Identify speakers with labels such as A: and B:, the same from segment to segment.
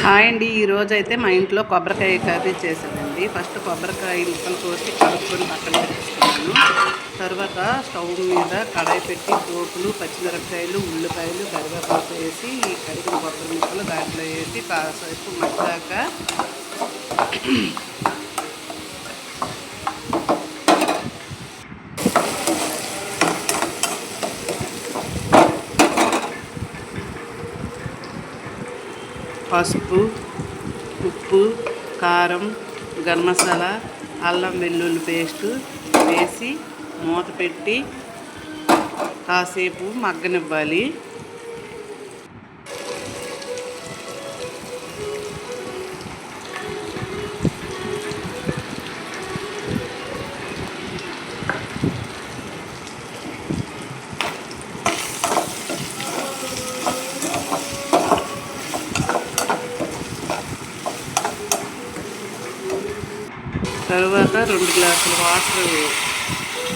A: Hi అండి, ఈరోజైతే మా ఇంట్లో కొబ్బరికాయ కర్రీ చేశానండి. ఫస్ట్ కొబ్బరికాయ ముక్కలు కోసి కలుపుకొని పక్కన పెట్టేసుకున్నాను. తర్వాత స్టవ్ మీద కడాయి పెట్టి పోపులు, పచ్చిమిరపకాయలు, ఉల్లిపాయలు, కరివేపాకు వేసి కడిగిన కొబ్బరి ముక్కలు దాంట్లో వేసి కాసేపు మగ్గాక పసుపు, ఉప్పు, కారం, గరం మసాలా, అల్లం వెల్లుల్లి పేస్టు వేసి మూత పెట్టి కాసేపు మగ్గనివ్వాలి. తరువాత 2 గ్లాసుల వాటర్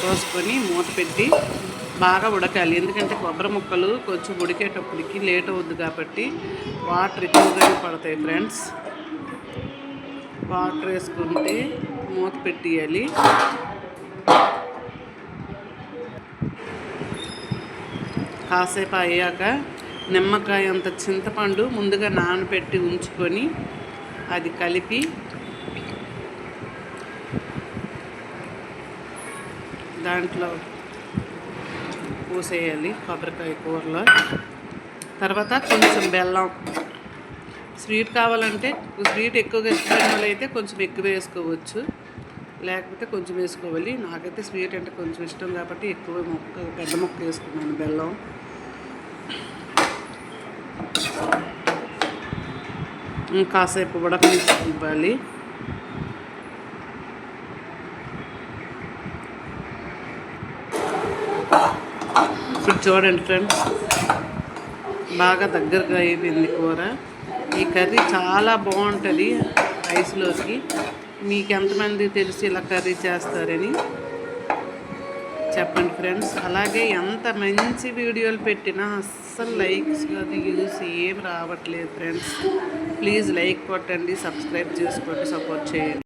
A: పోసుకొని మూత పెట్టి బాగా ఉడకాలి. ఎందుకంటే కొబ్బరి ముక్కలు కొంచెం ఉడికేటప్పటికి లేట్ అవుద్ది కాబట్టి వాటర్ ఎక్కువగానే పడతాయి ఫ్రెండ్స్. వాటర్ వేసుకుంటే మూత పెట్టేయాలి. కాసేపు అయ్యాక నిమ్మకాయ అంత చింతపండు ముందుగా నానబెట్టి ఉంచుకొని అది కలిపి దాంట్లో పోసేయాలి కొబ్బరికాయ కూరలో. తర్వాత కొంచెం బెల్లం, స్వీట్ కావాలంటే స్వీట్ ఎక్కువగా ఇష్టమైన వాళ్ళు అయితే కొంచెం ఎక్కువ వేసుకోవచ్చు, లేకపోతే కొంచెం వేసుకోవాలి. నాకైతే స్వీట్ అంటే కొంచెం ఇష్టం కాబట్టి ఎక్కువ పెద్ద ముక్క వేసుకున్నాను బెల్లం. కాసేపు ఉడకనివ్వాలి. ఇప్పుడు చూడండి ఫ్రెండ్స్, బాగా దగ్గరగా అయిపోయింది కూర. ఈ కర్రీ చాలా బాగుంటుంది రైస్లోకి. మీకు ఎంతమంది తెలిసి ఇలా కర్రీ చేస్తారని చెప్పండి ఫ్రెండ్స్. అలాగే ఎంత మంచి వీడియోలు పెట్టినా అస్సలు లైక్స్ అది యూస్ ఏం రావట్లేదు ఫ్రెండ్స్. ప్లీజ్ లైక్ కొట్టండి, సబ్స్క్రైబ్ చేసుకోండి, సపోర్ట్ చేయండి.